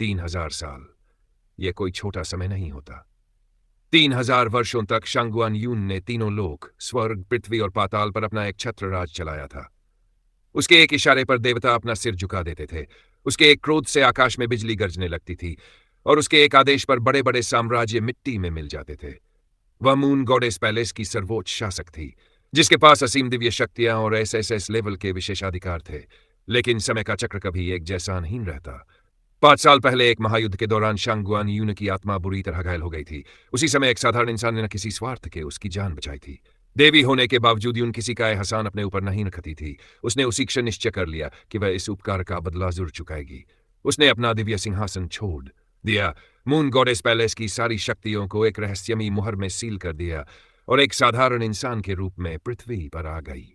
3000 साल, यह कोई छोटा समय नहीं होता। 3000 वर्षों तक शांगुआन यून ने तीनों लोक, स्वर्ग, पृथ्वी और पाताल पर अपना एक छत्र राज चलाया था। उसके एक इशारे पर देवता अपना सिर झुका देते थे, उसके एक क्रोध से आकाश में बिजली गरजने लगती थी, और उसके एक आदेश पर बड़े बड़े साम्राज्य मिट्टी में मिल जाते थे। वह मून गॉडेस पैलेस की सर्वोच्च शासक थी, जिसके पास असीम दिव्य शक्तियां और एसएसएस लेवल के विशेषाधिकार थे। लेकिन समय का चक्र कभी एक जैसा नहीं रहता। 5 साल पहले एक महायुद्ध के दौरान शांगुआन यून की आत्मा बुरी तरह घायल हो गई थी। उसी समय एक साधारण इंसान ने न किसी स्वार्थ के उसकी जान बचाई थी। देवी होने के बावजूद यून किसी का एहसान अपने ऊपर नहीं रखती थी। उसने उसी क्षण निश्चय कर लिया कि वह इस उपकार का बदला जरूर चुकाएगी। उसने अपना दिव्य सिंहासन छोड़ दिया, मून गॉडेस पैलेस की सारी शक्तियों को एक रहस्यमयी मुहर में सील कर दिया और एक साधारण इंसान के रूप में पृथ्वी पर आ गई।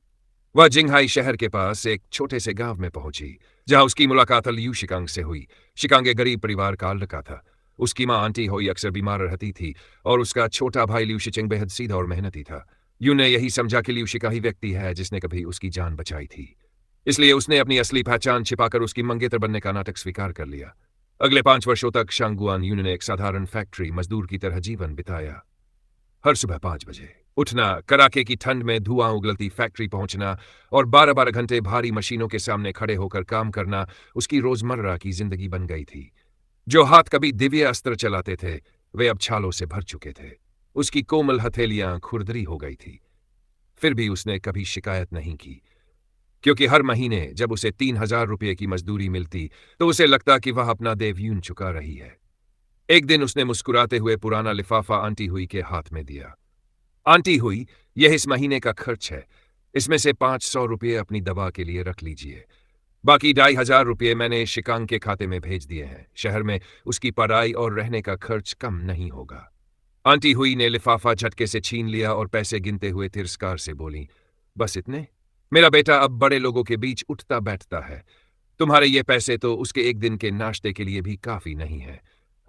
वह जिंगहाई शहर के पास एक छोटे से गांव में पहुंची, जहां उसकी मुलाकात लियू शिकांग से हुई। शिकांग एक गरीब परिवार का लड़का था। उसकी मां आंटी होई अक्सर बीमार रहती थी और उसका छोटा भाई लियू शिचिंग बेहद सीधा और मेहनती था। यू ने यही समझा कि लियू शिका ही व्यक्ति है जिसने कभी उसकी जान बचाई थी, इसलिए उसने अपनी असली पहचान छिपाकर उसकी मंगेतर बनने का नाटक स्वीकार कर लिया। अगले 5 वर्षों तक शांगुआन यून ने एक साधारण फैक्ट्री मजदूर की तरह जीवन बिताया। हर सुबह 5 बजे उठना, कड़ाके की ठंड में धुआं उगलती फैक्ट्री पहुंचना और 12-12 घंटे भारी मशीनों के सामने खड़े होकर काम करना उसकी रोजमर्रा की जिंदगी बन गई थी। जो हाथ कभी दिव्य अस्त्र चलाते थे, वे अब छालों से भर चुके थे। उसकी कोमल हथेलियां खुरदरी हो गई थी। फिर भी उसने कभी शिकायत नहीं की, क्योंकि हर महीने जब उसे 3000 रुपये की मजदूरी मिलती तो उसे लगता कि वह अपना देव यून चुका रही है। एक दिन उसने मुस्कुराते हुए पुराना लिफाफा आंटी हुई के हाथ में दिया। आंटी हुई, यह इस महीने का खर्च है। इसमें से 500 रुपये अपनी दवा के लिए रख लीजिए। बाकी 2500 रुपये मैंने शिकांग के खाते में भेज दिए हैं। शहर में उसकी पढ़ाई और रहने का खर्च कम नहीं होगा। आंटी हुई ने लिफाफा झटके से छीन लिया और पैसे गिनते हुए तिरस्कार से बोली, बस इतने? मेरा बेटा अब बड़े लोगों के बीच उठता बैठता है। तुम्हारे ये पैसे तो उसके एक दिन के नाश्ते के लिए भी काफी नहीं है।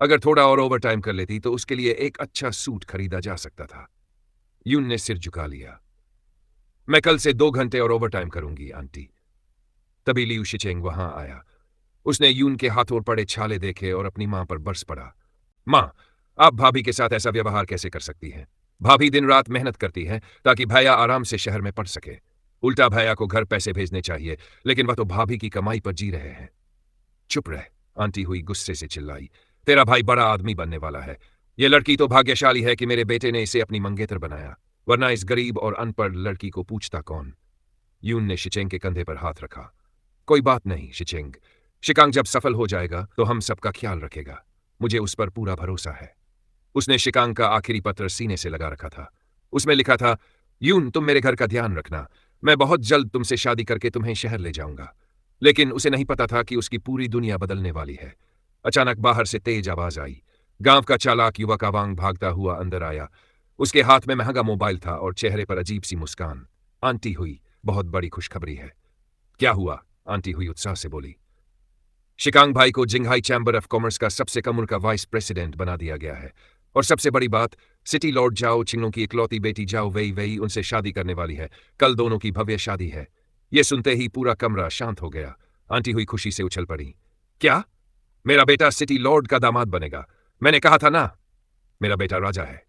अगर थोड़ा और ओवर टाइम कर लेती तो उसके लिए एक अच्छा सूट खरीदा जा सकता था। यून ने सिर झुका लिया। मैं कल से 2 घंटे और ओवर टाइम करूंगी आंटी। तभी लियू शिचेंग वहां आया। उसने यून के हाथों पड़े छाले देखे और अपनी मां पर बरस पड़ा। मां, आप भाभी के साथ ऐसा व्यवहार कैसे कर सकती हैं? भाभी दिन रात मेहनत करती है ताकि भैया आराम से शहर में पढ़ सके। उल्टा भैया को घर पैसे भेजने चाहिए, लेकिन वह तो भाभी की कमाई पर जी रहे हैं। चुप रह, आंटी हुई गुस्से से चिल्लाई। तेरा भाई बड़ा आदमी बनने वाला है। यह लड़की तो भाग्यशाली है कि मेरे बेटे ने इसे अपनी मंगेतर बनाया, वरना इस गरीब और अनपढ़ लड़की को पूछता कौन? यून ने शिचेंग के कंधे पर हाथ रखा। कोई बात नहीं शिचेंग, शिकांग जब सफल हो जाएगा तो हम सबका ख्याल रखेगा। मुझे उस पर पूरा भरोसा है। उसने शिकांग का आखिरी पत्र सीने से लगा रखा था। उसमें लिखा था, यून, तुम मेरे घर का ध्यान रखना। मैं बहुत जल्द तुमसे शादी करके तुम्हें शहर ले जाऊंगा। लेकिन उसे नहीं पता था कि उसकी पूरी दुनिया बदलने वाली है। अचानक बाहर से तेज आवाज आई। गांव का चालाक युवक अवांग भागता हुआ अंदर आया। उसके हाथ में महंगा मोबाइल था और चेहरे पर अजीब सी मुस्कान। आंटी हुई, बहुत बड़ी खुशखबरी है। क्या हुआ? आंटी हुई उत्साह से बोली। शिकांग भाई को जिंगहाई चैम्बर ऑफ कॉमर्स का सबसे कम उम्र का वाइस प्रेसिडेंट बना दिया गया है। और सबसे बड़ी बात, सिटी लॉर्ड जाओ चिंगों की इकलौती बेटी जाओ वही वही उनसे शादी करने वाली है। कल दोनों की भव्य शादी है। यह सुनते ही पूरा कमरा शांत हो गया। आंटी हुई खुशी से उछल पड़ी। क्या? मेरा बेटा सिटी लॉर्ड का दामाद बनेगा? मैंने कहा था ना, मेरा बेटा राजा है।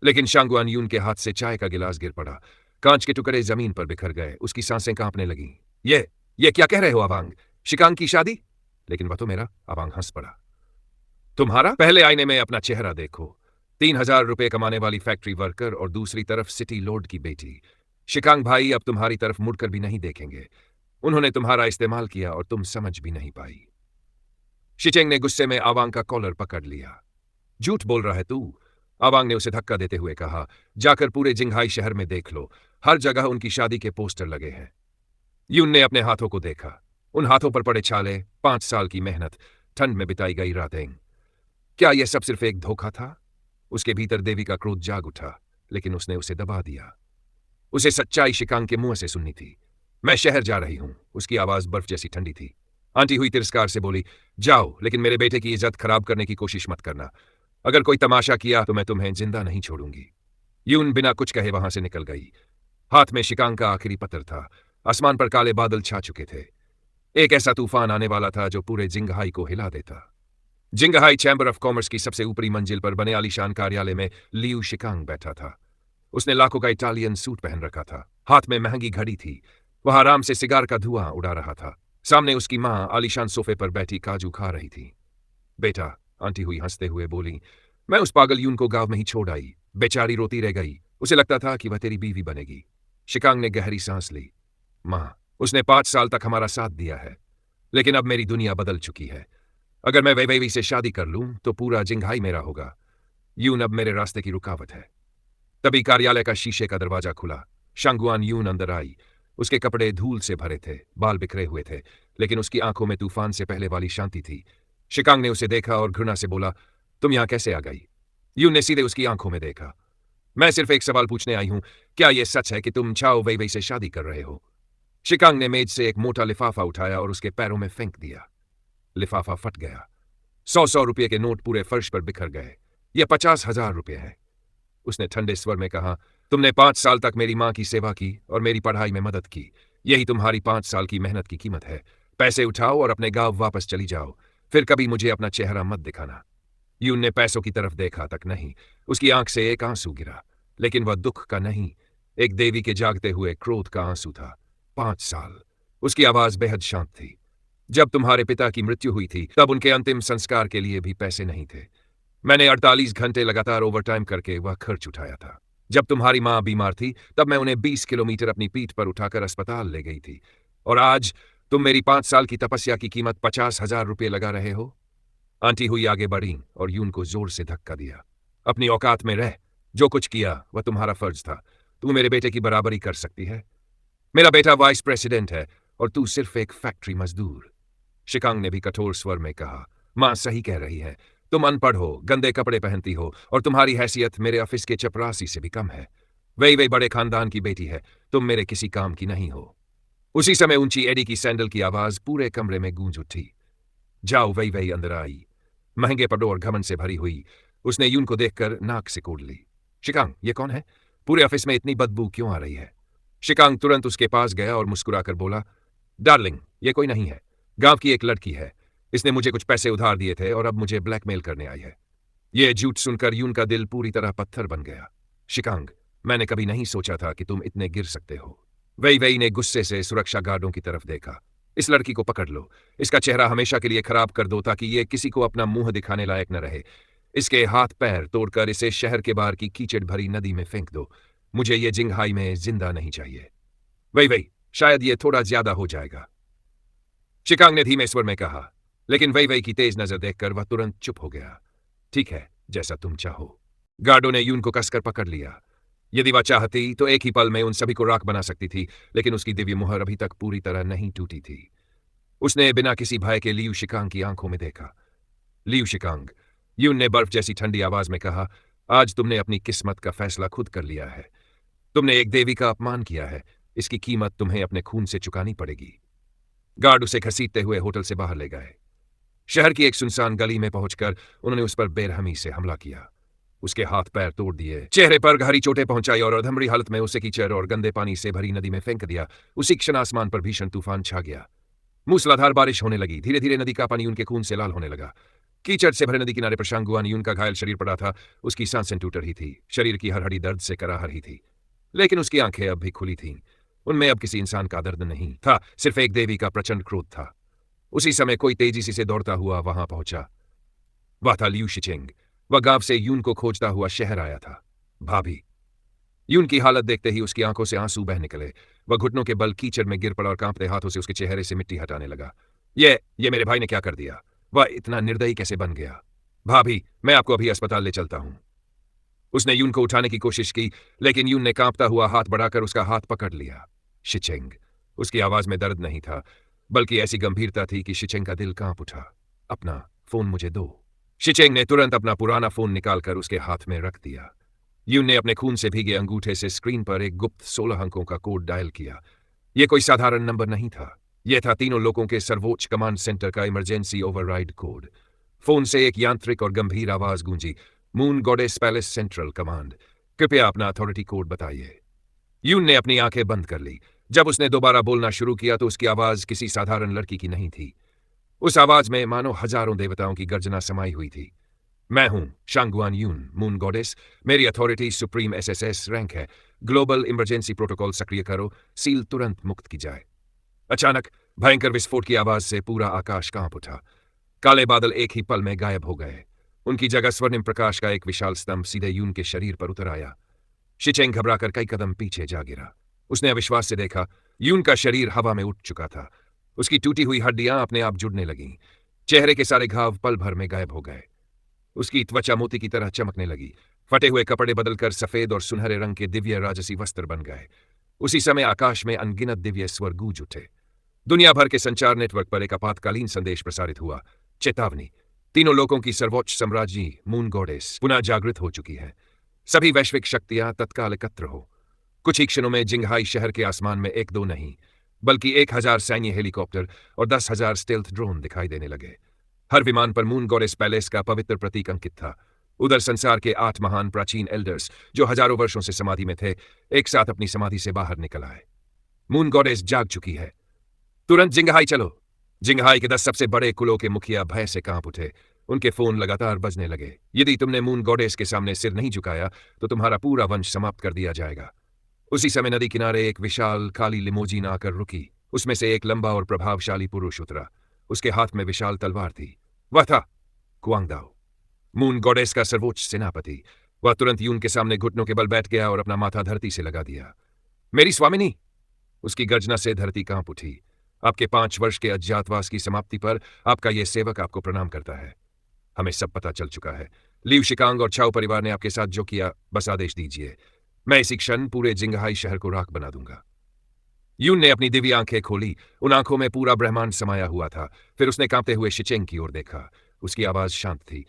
लेकिन शांगुआन यून के हाथ से चाय का गिलास गिर पड़ा। कांच के टुकड़े जमीन पर बिखर गए। उसकी सांसें कांपने लगीं। ये क्या कह रहे हो अवांग? शिकांग की शादी? लेकिन वह तो मेरा। अवांग हंस पड़ा। तुम्हारा? पहले आईने में अपना चेहरा देखो। 3000 रुपये कमाने वाली फैक्ट्री वर्कर और दूसरी तरफ सिटी लॉर्ड की बेटी। शिकांग भाई अब तुम्हारी तरफ मुड़कर भी नहीं देखेंगे। उन्होंने तुम्हारा इस्तेमाल किया और तुम समझ भी नहीं पाई। शिचेंग ने गुस्से में अवांग का कॉलर पकड़ लिया। झूठ बोल रहा है तू? अवांग ने उसे धक्का देते हुए कहा। जाकर पूरे जिंगहाई शहर में देख लो, हर जगह उनकी शादी के पोस्टर लगे हैं। यून ने अपने हाथों को देखा। उन हाथों पर पड़े छाले, 5 साल की मेहनत, ठंड में बिताई गई रातें। क्या यह सब सिर्फ एक धोखा था? उसके भीतर देवी का क्रोध जाग उठा, लेकिन उसने उसे दबा दिया। उसे सच्चाई शिकांग के मुंह से सुननी थी। मैं शहर जा रही हूं। उसकी आवाज बर्फ जैसी ठंडी थी। आंटी हुई तिरस्कार से बोली, जाओ, लेकिन मेरे बेटे की इज्जत खराब करने की कोशिश मत करना। अगर कोई तमाशा किया तो मैं तुम्हें जिंदा नहीं छोड़ूंगी। यून बिना कुछ कहे वहां से निकल गई। हाथ में शिकांग का आखिरी पत्र था। आसमान पर काले बादल छा चुके थे। एक ऐसा तूफान आने वाला था जो पूरे जिंगहाई को हिला देता। जिंगहाई चैम्बर ऑफ कॉमर्स की सबसे ऊपरी मंजिल पर बने आलीशान कार्यालय में लियू शिकांग बैठा था। उसने लाखों का इटालियन सूट पहन रखा था, हाथ में महंगी घड़ी थी। वह आराम से सिगार का धुआं उड़ा रहा था। सामने उसकी मां आलीशान सोफे पर बैठी काजू खा रही थी। बेटा, आंटी हुई हंसते हुए बोली, मैं उस पागल यून को गांव में ही छोड़ आई। बेचारी रोती रह गई। उसे लगता था कि वह तेरी बीवी बनेगी। शिकांग ने गहरी सांस ली। मां, उसने 5 साल तक हमारा साथ दिया है, लेकिन अब मेरी दुनिया बदल चुकी है। अगर मैं वैवेवी से शादी कर लूं तो पूरा जिंघाई मेरा होगा। यून अब मेरे रास्ते की रुकावट है। तभी कार्यालय का शीशे का दरवाजा खुला। शांगुआन यून अंदर आई। उसके कपड़े धूल से भरे थे, बाल बिखरे हुए थे, लेकिन उसकी आंखों में तूफान से पहले वाली शांति थी। शिकांग ने उसे देखा और घृणा से बोला, तुम यहां कैसे आ गई? यून ने सीधे उसकी आंखों में देखा। मैं सिर्फ एक सवाल पूछने आई हूं, क्या यह सच है कि तुम चाओ वैवेई से शादी कर रहे हो? शिकांग ने मेज से एक मोटा लिफाफा उठाया और उसके पैरों में फेंक दिया। लिफाफा फट गया। 100 रुपये के नोट पूरे फर्श पर बिखर गए। यह 50,000 रुपये है। उसने ठंडे स्वर में कहा, तुमने 5 साल तक मेरी मां की सेवा की और मेरी पढ़ाई में मदद की। यही तुम्हारी 5 साल की मेहनत की कीमत है। पैसे उठाओ और अपने गांव वापस चली जाओ। फिर कभी मुझे अपना चेहरा मत दिखाना। यून ने पैसों की तरफ देखा तक नहीं। उसकी आंख से एक आंसू गिरा, लेकिन वह दुख का नहीं, एक देवी के जागते हुए क्रोध का आंसू था। 5 साल। उसकी आवाज बेहद शांत थी। जब तुम्हारे पिता की मृत्यु हुई थी तब उनके अंतिम संस्कार के लिए भी पैसे नहीं थे। मैंने 48 घंटे लगातार ओवरटाइम करके वह खर्च उठाया था। जब तुम्हारी मां बीमार थी तब मैं उन्हें 20 किलोमीटर अपनी पीठ पर उठाकर अस्पताल ले गई थी। और आज तुम मेरी 5 साल की तपस्या की कीमत 50,000 रुपये लगा रहे हो? आंटी हुई आगे बढ़ी और यून को जोर से धक्का दिया। अपनी औकात में रह। जो कुछ किया वह तुम्हारा फर्ज था। तू मेरे बेटे की बराबरी कर सकती है? मेरा बेटा वाइस प्रेसिडेंट है और तू सिर्फ एक फैक्ट्री मजदूर। शिकांग ने भी कठोर स्वर में कहा, मां सही कह रही है। तुम अनपढ़ हो, गंदे कपड़े पहनती हो और तुम्हारी हैसियत मेरे ऑफिस के चपरासी से भी कम है। वही बड़े खानदान की बेटी है। तुम मेरे किसी काम की नहीं हो। उसी समय ऊंची एडी की सैंडल की आवाज पूरे कमरे में गूंज उठी। जाओ, वही अंदर आई, महंगे पड़ों और घमंड से भरी हुई। उसने यून को देखकर नाक से कोड़ ली। शिकांग, ये कौन है? पूरे ऑफिस में इतनी बदबू क्यों आ रही है? शिकांग तुरंत उसके पास गया और मुस्कुराकर बोला, डार्लिंग, ये कोई नहीं है। गांव की एक लड़की है। इसने मुझे कुछ पैसे उधार दिए थे और अब मुझे ब्लैकमेल करने आई है। यह झूठ सुनकर यून का दिल पूरी तरह पत्थर बन गया। शिकांग, मैंने कभी नहीं सोचा था कि तुम इतने गिर सकते हो। वही ने गुस्से से सुरक्षा गार्डों की तरफ देखा। इस लड़की को पकड़ लो। इसका चेहरा हमेशा के लिए खराब कर दो ताकि ये किसी को अपना मुंह दिखाने लायक न रहे। इसके हाथ पैर तोड़कर इसे शहर के बाहर की कीचड़ भरी नदी में फेंक दो। मुझे ये जिंघाई में जिंदा नहीं चाहिए। वही, शायद ये थोड़ा ज्यादा हो जाएगा, शिकांग ने धीमे स्वर में कहा, लेकिन वही की तेज नजर देखकर वह तुरंत चुप हो गया। ठीक है, जैसा तुम चाहो। गार्डो ने यून को कसकर पकड़ लिया। यदि वह चाहती तो एक ही पल में उन सभी को राख बना सकती थी, लेकिन उसकी दिव्य मुहर अभी तक पूरी तरह नहीं टूटी थी। उसने बिना किसी भय के लियू शिकांग की आंखों में देखा। लियू शिकांग, यून ने बर्फ जैसी ठंडी आवाज में कहा, आज तुमने अपनी किस्मत का फैसला खुद कर लिया है। तुमने एक देवी का अपमान किया है। इसकी कीमत तुम्हें अपने खून से चुकानी पड़ेगी। गार्ड उसे घसीटते हुए होटल से बाहर ले गए। शहर की एक सुनसान गली में पहुंचकर उन्होंने उस पर बेरहमी से हमला किया। उसके हाथ पैर तोड़ दिए, चेहरे पर गहरी चोटें पहुंचाई और अधमरी हालत में उसे कीचड़ और गंदे पानी से भरी नदी में फेंक दिया। उसी क्षण आसमान पर भीषण तूफान छा गया। मूसलाधार बारिश होने लगी। धीरे धीरे नदी का पानी उनके खून से लाल होने लगा। कीचड़ से भरे नदी किनारे पर शांगुआन यून का घायल शरीर पड़ा था। उसकी सांसें टूट रही थी। शरीर की हर हड्डी दर्द से कराह रही थी, लेकिन उसकी आंखें अब भी खुली थीं। उनमें अब किसी इंसान का दर्द नहीं था, सिर्फ एक देवी का प्रचंड क्रोध था। उसी समय कोई तेजी से दौड़ता हुआ वहां पहुंचा। वह था लियू शिचेंग। वह गांव से यून को खोजता हुआ शहर आया था। भाभी। यून की हालत देखते ही उसकी आंखों से आंसू बह निकले। वह घुटनों के बल कीचड़ में गिर पड़ा और कांपते हाथों से उसके चेहरे से मिट्टी हटाने लगा। ये मेरे भाई ने क्या कर दिया? वह इतना निर्दयी कैसे बन गया? भाभी, मैं आपको अभी अस्पताल ले चलता हूं। उसने यून को उठाने की कोशिश की, लेकिन यून ने कांपता हुआ हाथ बढ़ाकर उसका हाथ पकड़ लिया। शिचेंग। उसकी आवाज में दर्द नहीं था, बल्कि ऐसी गंभीरता थी कि शिचेंग का दिल कांप उठा। अपना फोन मुझे दो। शिचेंग ने तुरंत अपना पुराना फोन निकालकर उसके हाथ में रख दिया। यून ने अपने खून से भीगे अंगूठे से स्क्रीन पर एक गुप्त 16 अंकों का कोड डायल किया। यह कोई साधारण नंबर नहीं था। यह था तीनों लोगों के सर्वोच्च कमांड सेंटर का इमरजेंसी ओवरराइड कोड। फोन से एक यांत्रिक और गंभीर आवाज गूंजी, moon goddess palace central command, कृपया अपना अथॉरिटी कोड बताइए। यून ने अपनी आंखें बंद कर ली। जब उसने दोबारा बोलना शुरू किया तो उसकी आवाज किसी साधारण लड़की की नहीं थी। उस आवाज में मानो हजारों देवताओं की गर्जना समाई हुई थी। मैं हूं शांगुआन यून, मून गॉडेस। मेरी अथॉरिटी सुप्रीम एसएसएस रैंक है। ग्लोबल इमरजेंसी प्रोटोकॉल सक्रिय करो, सील तुरंत मुक्त की जाए। अचानक भयंकर विस्फोट की आवाज से पूरा आकाश कांप उठा। काले बादल एक ही पल में गायब हो गए। उनकी जगह स्वर्णिम प्रकाश का एक विशाल स्तंभ सीधे यून के शरीर पर उतर आया। शिचेंग घबराकर कई कदम पीछे जा गिरा। उसने अविश्वास से देखा, यून का शरीर हवा में उठ चुका था। उसकी टूटी हुई हड्डियां अपने आप जुड़ने लगीं। चेहरे के सारे घाव पल भर में गायब हो गए। उसकी त्वचा मोती की तरह चमकने लगी। फटे हुए कपड़े बदलकर सफेद और सुनहरे रंग के दिव्य राजसी वस्त्र बन गए। उसी समय आकाश में अनगिनत दिव्य स्वर गूंज उठे। दुनिया भर के संचार नेटवर्क पर एक आपातकालीन संदेश प्रसारित हुआ। चेतावनी, तीनों लोगों की सर्वोच्च साम्राज्ञी मून गॉडेस पुनः जागृत हो चुकी है। सभी वैश्विक शक्तियां तत्काल एकत्र हो। कुछ ही क्षणों में जिंगहाई शहर के आसमान में एक दो नहीं, बल्कि 1000 सैन्य हेलीकॉप्टर और 10,000 स्टेल्थ ड्रोन दिखाई देने लगे। हर विमान पर मून गॉडेस पैलेस का पवित्र प्रतीक अंकित था। उधर संसार के 8 महान प्राचीन एल्डर्स, जो हजारों वर्षों से समाधि में थे, एक साथ अपनी समाधि से बाहर निकल आए। मून गॉडेस जाग चुकी है। तुरंत जिंगहाई चलो। जिंगहाई के 10 सबसे बड़े कुलों के मुखिया भय से कांप उठे। उनके फोन लगातार बजने लगे। यदि तुमने मून गॉडेस के सामने सिर नहीं झुकाया तो तुम्हारा पूरा वंश समाप्त कर दिया जाएगा। उसी समय नदी किनारे एक विशाल काली लिमोजीन आकर रुकी। उसमें से एक लंबा और प्रभावशाली पुरुष उतरा। उसके हाथ में विशाल तलवार थी। वह था कुआंगदाओ, मून गॉडेस का सर्वोच्च सेनापति। वह तुरंत यून के सामने घुटनों के बल बैठ गया और अपना माथा धरती से लगा दिया। मेरी स्वामिनी! उसकी गर्जना से धरती कांप उठी। आपके 5 वर्ष के अज्ञातवास की समाप्ति पर आपका यह सेवक आपको प्रणाम करता है। हमें सब पता चल चुका है। लीव शिकांग और छाओ परिवार ने आपके साथ जो किया, बस आदेश दीजिए। मैं इसी क्षण पूरे जिंगहाई शहर को राख बना दूंगा। यून ने अपनी दिव्य आंखें खोली। उन आंखों में पूरा ब्रह्मांड समाया हुआ था। फिर उसने कांपते हुए शिचेंग की ओर देखा। उसकी आवाज शांत थी।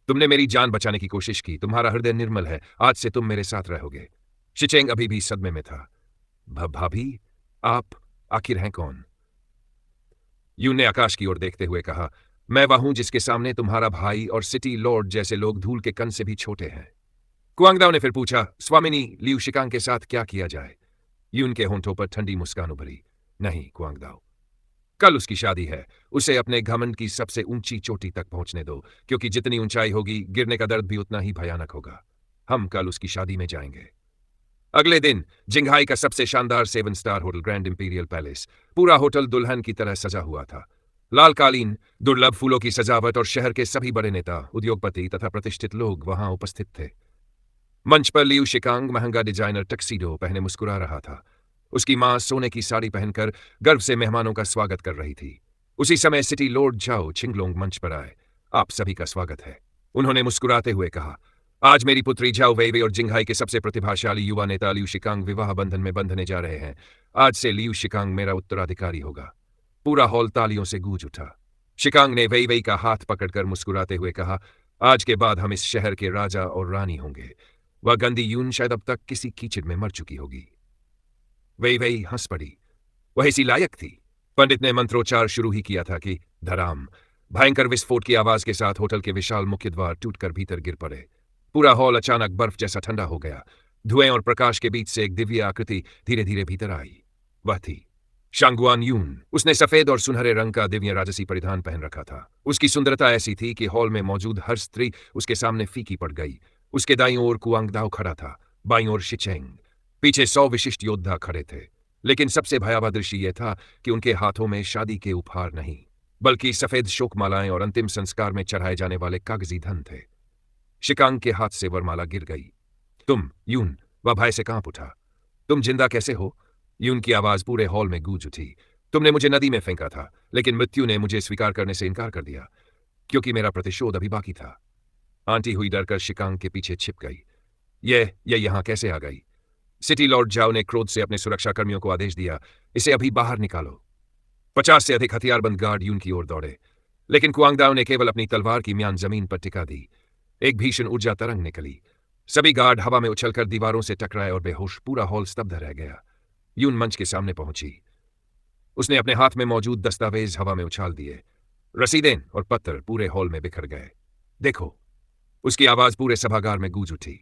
तुमने मेरी जान बचाने की कोशिश की। तुम्हारा हृदय निर्मल है। आज से तुम मेरे साथ रहोगे। शिचेंग अभी भी सदमे में था। भाभी, आप आखिर हैं कौन? यून ने आकाश की ओर देखते हुए कहा, मैं वह हूं जिसके सामने तुम्हारा भाई और सिटी लॉर्ड जैसे लोग धूल के कण से भी छोटे हैं। कुआंगदाओ ने फिर पूछा, स्वामिनी, लीव शिकांग के साथ क्या किया जाए? यून के होंठों पर ठंडी मुस्कान उभरी। नहीं कुआंगदाओ, कल उसकी शादी है। उसे अपने घमंड की सबसे ऊंची चोटी तक पहुंचने दो, क्योंकि जितनी ऊंचाई होगी, गिरने का दर्द भी उतना ही भयानक होगा। हम कल उसकी शादी में जाएंगे। अगले दिन जिंगहाई का सबसे शानदार 7 star hotel grand imperial palace, पूरा होटल दुल्हन की तरह सजा हुआ था। लाल कालीन, दुर्लभ फूलों की सजावट और शहर के सभी बड़े नेता, उद्योगपति तथा प्रतिष्ठित लोग वहां उपस्थित थे। मंच पर लीव शिकांग महंगा डिजाइनर टक्सीडो पहने मुस्कुरा रहा था। उसकी मां सोने की साड़ी पहनकर गर्व से मेहमानों का स्वागत कर रही थी। उसी समय सिटी लॉर्ड झाओ छिंगलोंग मंच पर आए। आप सभी का स्वागत है, उन्होंने मुस्कुराते हुए कहा। आज मेरी पुत्री झाओ वेइवे और जिंगहाई के सबसे प्रतिभाशाली युवा नेता लीव शिकांग विवाह बंधन में बंधने जा रहे हैं। आज से लीव शिकांग मेरा उत्तराधिकारी होगा। पूरा हॉल तालियों से गूंज उठा। शिकांग ने वेइवे का हाथ पकड़कर मुस्कुराते हुए कहा, आज के बाद हम इस शहर के राजा और रानी होंगे। वह गंदी यून शायद अब तक किसी कीचड़ में मर चुकी होगी। वेइवे हंस पड़ी। वह इसी लायक थी। पंडित ने मंत्रोच्चार शुरू ही किया था कि धराम। भयंकर विस्फोट की आवाज के साथ होटल के विशाल मुख्य द्वार टूटकर भीतर गिर पड़े। पूरा हॉल अचानक बर्फ जैसा ठंडा हो गया। धुएं और प्रकाश के बीच से एक दिव्य आकृति धीरे धीरे भीतर आई। वह थी शांगुआन यून। उसने सफेद और सुनहरे रंग का दिव्य राजसी परिधान पहन रखा था। उसकी सुंदरता ऐसी थी कि हॉल में मौजूद हर स्त्री उसके सामने फीकी पड़ गई। उसके दाईं ओर कुआंगदाओ खड़ा था, बाईं ओर शिचेंग। पीछे 100 विशिष्ट योद्धा खड़े थे। लेकिन सबसे भयावह दृश्य यह था कि उनके हाथों में शादी के उपहार नहीं, बल्कि सफेद शोकमालाएं और अंतिम संस्कार में चढ़ाए जाने वाले कागजी धन थे। शिकांग के हाथ से वरमाला गिर गई। तुम यून! वह भय से कांप उठा। तुम जिंदा कैसे हो? यून की आवाज पूरे हॉल में गूंज उठी। तुमने मुझे नदी में फेंका था, लेकिन मृत्यु ने मुझे स्वीकार करने से इनकार कर दिया, क्योंकि मेरा प्रतिशोध अभी बाकी था। आंटी हुई डरकर शिकांग के पीछे छिप गई। यह यहां कैसे आ गई? सिटी लॉर्ड झाओ ने क्रोध से अपने सुरक्षाकर्मियों को आदेश दिया, इसे अभी बाहर निकालो। 50 से अधिक हथियारबंद गार्ड यून की ओर दौड़े, लेकिन कुआंगदाओ ने केवल अपनी तलवार की म्यान जमीन पर टिका दी। एक भीषण ऊर्जा तरंग निकली। सभी गार्ड हवा में उछलकर दीवारों से टकराए और बेहोश। पूरा हॉल स्तब्ध रह गया। यून मंच के सामने पहुंची। उसने अपने हाथ में मौजूद दस्तावेज हवा में उछाल दिए। रसीदें और पत्र पूरे हॉल में बिखर गए। देखो! उसकी आवाज पूरे सभागार में गूंज उठी।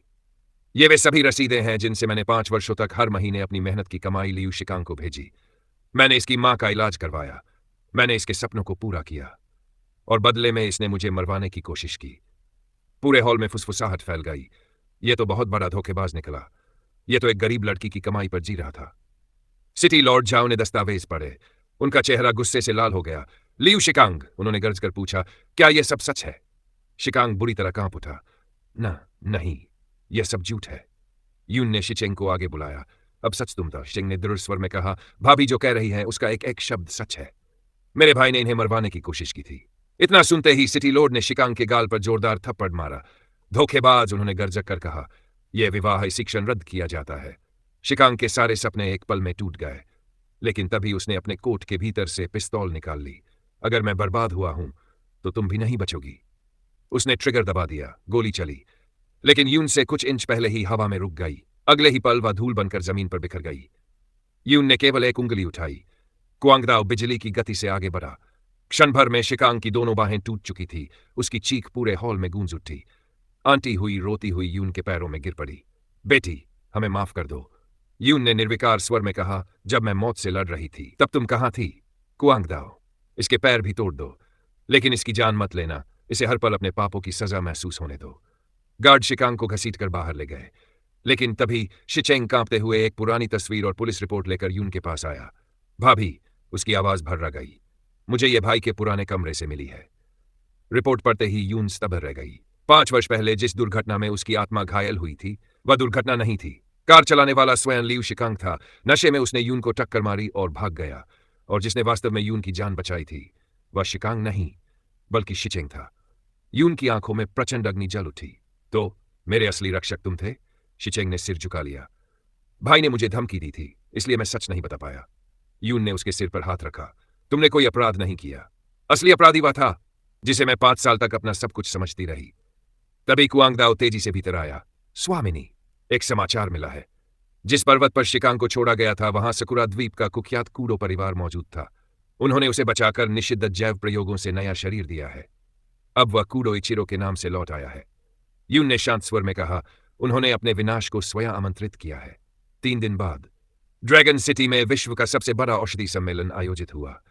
ये वे सभी रसीदें हैं जिनसे मैंने 5 वर्षों तक हर महीने अपनी मेहनत की कमाई लीव शिकांग को भेजी। मैंने इसकी मां का इलाज करवाया। मैंने इसके सपनों को पूरा किया। और बदले में इसने मुझे मरवाने की कोशिश की। पूरे हॉल में फुसफुसाहट फैल गई। यह तो बहुत बड़ा धोखेबाज निकला। यह तो एक गरीब लड़की की कमाई पर जी रहा था। सिटी लॉर्ड झाओ ने दस्तावेज पढ़े। उनका चेहरा गुस्से से लाल हो गया। लियू शिकांग, उन्होंने गरज कर पूछा, क्या यह सब सच है? शिकांग बुरी तरह कांप उठा। नहीं, यह सब झूठ है। यून ने शिचेंग को आगे बुलाया। अब सच तुम था, शिचेंग ने दृढ़ स्वर में कहा। भाभी जो कह रही है उसका एक एक शब्द सच है। मेरे भाई ने इन्हें मरवाने की कोशिश की थी। इतना सुनते ही सिटी लॉर्ड ने शिकांग के गाल पर जोरदार थप्पड़ मारा। धोखेबाज, उन्होंने गरजक कर कहा। यह विवाह इसी क्षण रद्द किया जाता है। शिकांग के सारे सपने एक पल में टूट गए। लेकिन तभी उसने अपने कोट के भीतर से पिस्तौल निकाल ली। अगर मैं बर्बाद हुआ हूं तो तुम भी नहीं बचोगी। उसने ट्रिगर दबा दिया। गोली चली, लेकिन यून से कुछ इंच पहले ही हवा में रुक गई। अगले ही पल वह धूल बनकर जमीन पर बिखर गई। यून ने केवल एक उंगली उठाई। कुआंगदाओ बिजली की गति से आगे बढ़ा। क्षण भर में शिकांग की दोनों बाहें टूट चुकी थी। उसकी चीख पूरे हॉल में गूंज उठी। आंटी हुई रोती हुई यून के पैरों में गिर पड़ी। बेटी, हमें माफ कर दो, यून ने निर्विकार स्वर में कहा। जब मैं मौत से लड़ रही थी तब तुम कहां थी? कुआंगदाओ, इसके पैर भी तोड़ दो, लेकिन इसकी जान मत लेना। इसे हर पल अपने पापों की सजा महसूस होने दो। गार्ड शिकांग को घसीटकर बाहर ले गए, लेकिन तभी शिचेंग कांपते हुए एक पुरानी तस्वीर और पुलिस रिपोर्ट लेकर यून के पास आया। भाभी, उसकी आवाज भर्रा गई, मुझे यह भाई के पुराने कमरे से मिली है। रिपोर्ट पढ़ते ही यून स्तब्ध रह गई। 5 वर्ष पहले जिस दुर्घटना में उसकी आत्मा घायल हुई थी वह दुर्घटना नहीं थी। कार चलाने वाला स्वयं लियू शिकांग था। नशे में उसने यून को टक्कर मारी और भाग गया। और जिसने वास्तव में यून की जान बचाई थी वह शिकांग नहीं बल्कि शिचेंग था। यून की आंखों में प्रचंड अग्नि जल उठी। तो मेरे असली रक्षक तुम थे? शिचेंग ने सिर झुका लिया। भाई ने मुझे धमकी दी थी, इसलिए मैं सच नहीं बता पाया। यून ने उसके सिर पर हाथ रखा। तुमने कोई अपराध नहीं किया। असली अपराधी वह था जिसे मैं 5 साल तक अपना सब कुछ समझती रही। तभी कुआंगदाओ तेजी से भीतर आया। स्वामिनी, एक समाचार मिला है। जिस पर्वत पर शिकांग को छोड़ा गया था वहां सकुरा द्वीप का कुख्यात कूडो परिवार मौजूद था। उन्होंने उसे बचाकर निषिद्ध जैव प्रयोगों से नया शरीर दिया है। अब वह कूडो इचिरो के नाम से लौट आया है। यून ने शांत स्वर में कहा। उन्होंने अपने विनाश को स्वयं आमंत्रित किया है। 3 दिन बाद ड्रैगन सिटी में विश्व का सबसे बड़ा औषधि सम्मेलन आयोजित हुआ।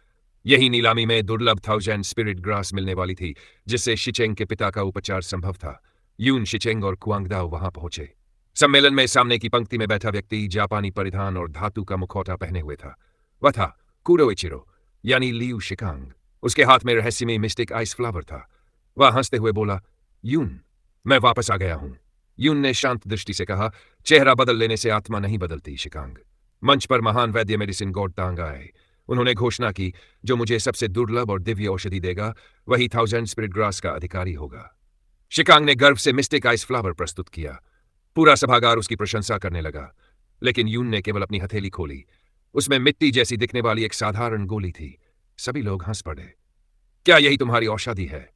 यही नीलामी में दुर्लभ 1000 स्पिरिट ग्रास मिलने वाली थी, जिससे शिचेंग के पिता का उपचार संभव था। यून, शिचेंग और कुआंगदाओ वहां पहुंचे। सम्मेलन में सामने की पंक्ति में बैठा व्यक्ति जापानी परिधान और धातु का मुखौटा पहने हुए था। वह था कूडो इचिरो, यानी लियू शिकांग। उसके हाथ में रहस्यमय मिस्टिक आइस फ्लावर था। वह हंसते हुए बोला, यून, मैं वापस आ गया हूं। यून ने शांत दृष्टि से कहा, चेहरा बदल लेने से आत्मा नहीं बदलती शिकांग। मंच पर महान वैद्य मेडिसिन गॉड तांग आए। उन्होंने घोषणा की, जो मुझे सबसे दुर्लभ और दिव्य औषधि देगा वही 1000 स्पिरिट ग्रास का अधिकारी होगा। शिकांग ने गर्व से मिस्टिक आइस फ्लावर प्रस्तुत किया। पूरा सभागार उसकी प्रशंसा करने लगा। लेकिन यून ने केवल अपनी हथेली खोली। उसमें मिट्टी जैसी दिखने वाली एक साधारण गोली थी। सभी लोग हंस पड़े। क्या यही तुम्हारी औषधि है?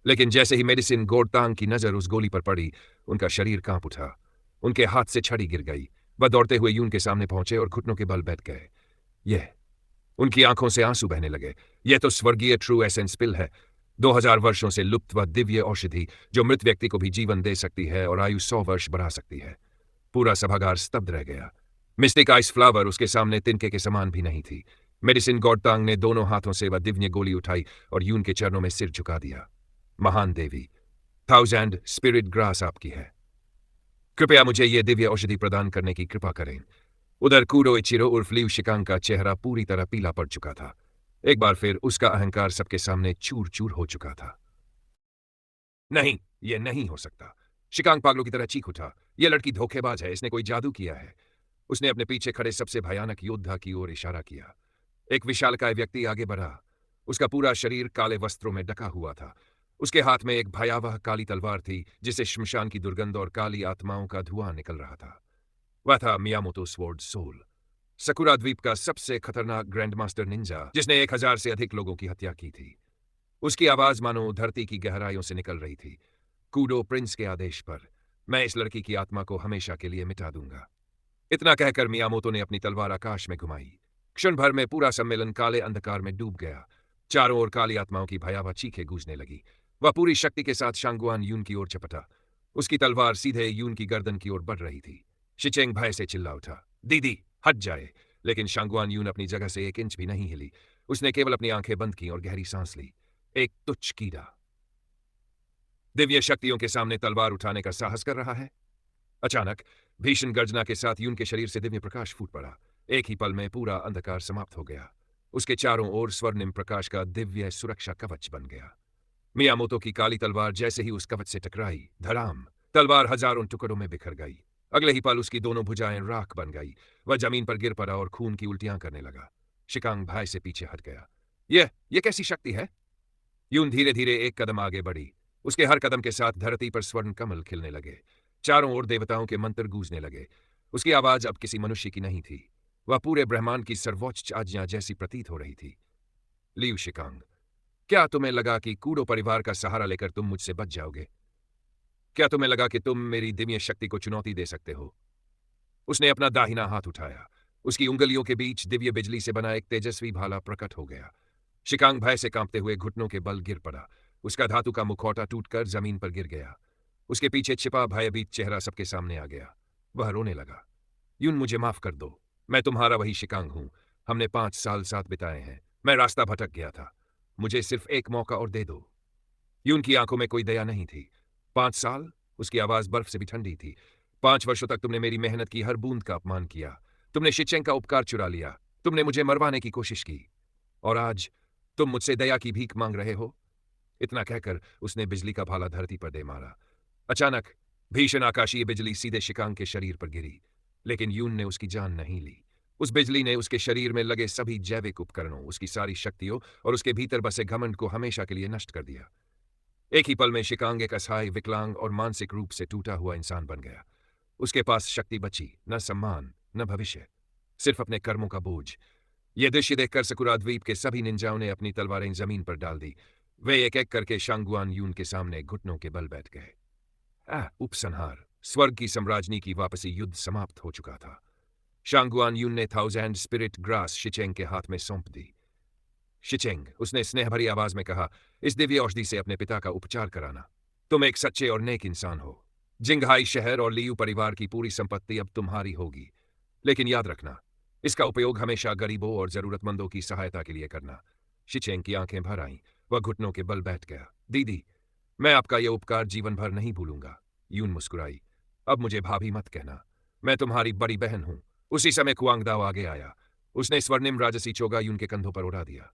लेकिन जैसे ही मेडिसिन गोडतांग की नजर उस गोली पर पड़ी, उनका शरीर कांप उठा। उनके हाथ से छड़ी गिर गई। वह दौड़ते हुए यून के सामने पहुंचे और घुटनों के बल बैठ गए। यह, उनकी आंखों से आंसू बहने लगे। यह तो स्वर्गीय ट्रू एसेंस पिल है। 2000 वर्षों से लुप्त वह दिव्य औषधि जो मृत व्यक्ति को भी जीवन दे सकती है और आयु 100 वर्ष बढ़ा सकती है। पूरा सभागार स्तब्ध रह गया। मिस्टिक आइस फ्लावर उसके सामने तिनके के समान भी नहीं थी। मेडिसिन गॉडतांग ने दोनों हाथों से वह दिव्य गोली उठाई और यून के चरणों में सिर झुका दिया। महान देवी, 1000 स्पिरिट ग्रास आपकी है। कृपया मुझे यह दिव्य औषधि प्रदान करने की कृपा करें। उधर कूडो इचिरो उर्फ लियू शिकांग का चेहरा पूरी तरह पीला पड़ चुका था। एक बार फिर उसका अहंकार सबके सामने चूर चूर हो चुका था। नहीं, यह नहीं हो सकता। शिकांग पागलों की तरह चीख उठा। यह लड़की धोखेबाज है। इसने कोई जादू किया है। उसने अपने पीछे खड़े सबसे भयानक योद्धा की ओर इशारा किया। एक विशालकाय व्यक्ति आगे बढ़ा। उसका पूरा शरीर काले वस्त्रों में ढका हुआ था। उसके हाथ में एक भयावह काली तलवार थी, जिससे श्मशान की दुर्गंध और काली आत्माओं का धुआं निकल रहा था। वह था मियामोतो स्वॉर्ड सोल, सकुरा द्वीप का सबसे खतरनाक ग्रैंड मास्टर निंजा, जिसने 1000 से अधिक लोगों की हत्या की थी। उसकी आवाज मानो धरती की गहराइयों से निकल रही थी। कूडो प्रिंस के आदेश पर मैं इस लड़की की आत्मा को हमेशा के लिए मिटा दूंगा। इतना कहकर मियामोतो ने अपनी तलवार आकाश में घुमाई। क्षण भर में पूरा सम्मेलन काले अंधकार में डूब गया। चारों ओर काली आत्माओं की भयावह चीखें गूंजने लगी। वह पूरी शक्ति के साथ शांगुआन यून की ओर झपटा। उसकी तलवार सीधे यून की गर्दन की ओर बढ़ रही थी। शिचेंग भय से चिल्ला उठा, दीदी हट जाए। लेकिन शांगुआन यून अपनी जगह से 1 इंच भी नहीं हिली। उसने केवल अपनी आंखें बंद की और गहरी सांस ली। एक तुच्छ कीड़ा दिव्य शक्तियों के सामने तलवार उठाने का साहस कर रहा है। अचानक भीषण गर्जना के साथ यून के शरीर से दिव्य प्रकाश फूट पड़ा। एक ही पल में पूरा अंधकार समाप्त हो गया। उसके चारों ओर स्वर्णिम प्रकाश का दिव्य सुरक्षा कवच बन गया। मियामोतो की काली तलवार जैसे ही उस कवच से टकराई, धड़ाम, तलवार हजारों टुकड़ों में बिखर गई। अगले ही पल उसकी दोनों भुजाएं राख बन गई। वह जमीन पर गिर पड़ा और खून की उल्टियां करने लगा। शिकांग भय से पीछे हट गया। यह कैसी शक्ति है? यून धीरे धीरे एक कदम आगे बढ़ी। उसके हर कदम के साथ धरती पर स्वर्ण कमल खिलने लगे। चारों ओर देवताओं के मंत्र गूंजने लगे। उसकी आवाज अब किसी मनुष्य की नहीं थी। वह पूरे ब्रह्मांड की सर्वोच्च आज्ञा जैसी प्रतीत हो रही थी। लियू शिकांग, क्या तुम्हें लगा कि कूडो परिवार का सहारा लेकर तुम मुझसे बच जाओगे? क्या तुम्हें लगा कि तुम मेरी दिव्य शक्ति को चुनौती दे सकते हो? उसने अपना दाहिना हाथ उठाया। उसकी उंगलियों के बीच दिव्य बिजली से बना एक तेजस्वी भाला प्रकट हो गया। शिकांग भय से कांपते हुए घुटनों के बल गिर पड़ा। उसका धातु का मुखौटा टूटकर जमीन पर गिर गया। उसके पीछे छिपा भयभीत चेहरा सबके सामने आ गया। वह रोने लगा। यून, मुझे माफ कर दो। मैं तुम्हारा वही शिकांग हूं। हमने 5 साल साथ बिताए हैं। मैं रास्ता भटक गया था। मुझे सिर्फ एक मौका और दे दो। यून की आंखों में कोई दया नहीं थी। 5 साल? उसकी आवाज बर्फ से भी ठंडी थी। 5 वर्षों तक तुमने मेरी मेहनत की हर बूंद का अपमान किया। तुमने शिचेंग का उपकार चुरा लिया। तुमने मुझे मरवाने की कोशिश की। और आज तुम मुझसे दया की भीख मांग रहे हो? इतना कहकर उसने बिजली का भाला धरती पर दे मारा। अचानक भीषण आकाशीय बिजली सीधे शिकांग के शरीर पर गिरी। लेकिन यून ने उसकी जान नहीं ली। उस बिजली ने उसके शरीर में लगे सभी जैविक उपकरणों, उसकी सारी शक्तियों और उसके भीतर बसे घमंड को हमेशा के लिए नष्ट कर दिया। एक ही पल में शिकांग एक असहाय, विकलांग और मानसिक रूप से टूटा हुआ इंसान बन गया। उसके पास शक्ति बची, न सम्मान, न भविष्य, सिर्फ अपने कर्मों का बोझ। यह दृश्य देखकर सकुरा द्वीप के सभी निंजाओं ने अपनी तलवारें जमीन पर डाल दी। वे एक एक करके शांगुआन यून के सामने घुटनों के बल बैठ गए। उपसंहार। स्वर्ग की सम्राज्ञी की वापसी। युद्ध समाप्त हो चुका था। शांगुआन यून ने थाउजेंड स्पिरिट ग्रास शिचेंग के हाथ में सौंप दी। शिचेंग, उसने स्नेह भरी आवाज में कहा, इस दिव्य औषधि से अपने पिता का उपचार कराना। तुम एक सच्चे और नेक इंसान हो। जिंगहाई शहर और लियू परिवार की पूरी संपत्ति अब तुम्हारी होगी। लेकिन याद रखना, इसका उपयोग हमेशा गरीबों और जरूरतमंदों की सहायता के लिए करना। शिचेंग की आंखें भर आईं। वह घुटनों के बल बैठ गया। दीदी, मैं आपका यह उपकार जीवन भर नहीं भूलूंगा। यून मुस्कुराई। अब मुझे भाभी मत कहना। मैं तुम्हारी बड़ी बहन हूं। उसी समय कुआंगदाओ आगे आया। उसने स्वर्णिम राजसी चोगा यून के कंधों पर उड़ा दिया।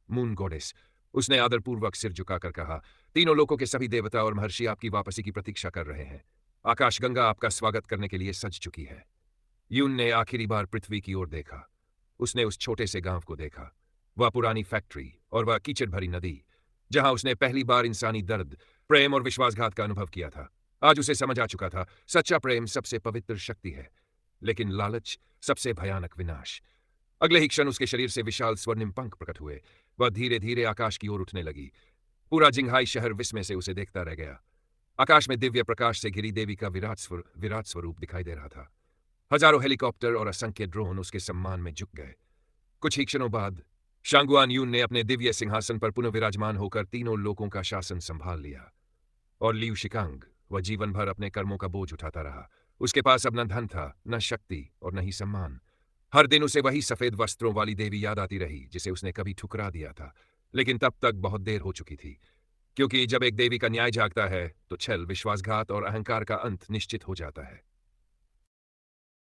मून गॉडेस, उसने आदरपूर्वक सिर झुकाकर कहा, तीनों लोकों के सभी देवता और महर्षि आपकी वापसी की प्रतीक्षा कर रहे हैं। आकाशगंगा आपका स्वागत करने के लिए सज चुकी है। यून ने आखिरी बार पृथ्वी की ओर देखा। उसने उस छोटे से गांव को देखा। वह पुरानी फैक्ट्री और वह कीचड़ भरी नदी, जहां उसने पहली बार इंसानी दर्द, प्रेम और विश्वासघात का अनुभव किया था। आज उसे समझ आ चुका था, सच्चा प्रेम सबसे पवित्र शक्ति है, लेकिन लालच सबसे भयानक विनाश। अगले ही क्षण उसके शरीर से विशाल स्वर्णिम पंख प्रकट हुए। वह धीरे धीरे आकाश की ओर उठने लगी। पूरा जिंगहाई शहर विस्मय से उसे देखता रह गया। आकाश में दिव्य प्रकाश से घिरी देवी का विराट स्वरूप दिखाई दे रहा था। हजारों हेलीकॉप्टर और असंख्य ड्रोन उसके सम्मान में झुक गए। कुछ ही क्षणों बाद शांगुआन यून ने अपने दिव्य सिंहासन पर पुनः विराजमान होकर तीनों लोकों का शासन संभाल लिया। और लियू शिकांग, वह जीवन भर अपने कर्मों का बोझ उठाता रहा। उसके पास अब न धन था, न शक्ति और न ही सम्मान। हर दिन उसे वही सफेद वस्त्रों वाली देवी याद आती रही जिसे उसने कभी ठुकरा दिया था। लेकिन तब तक बहुत देर हो चुकी थी, क्योंकि जब एक देवी का न्याय जागता है तो छल, विश्वासघात और अहंकार का अंत निश्चित हो जाता है।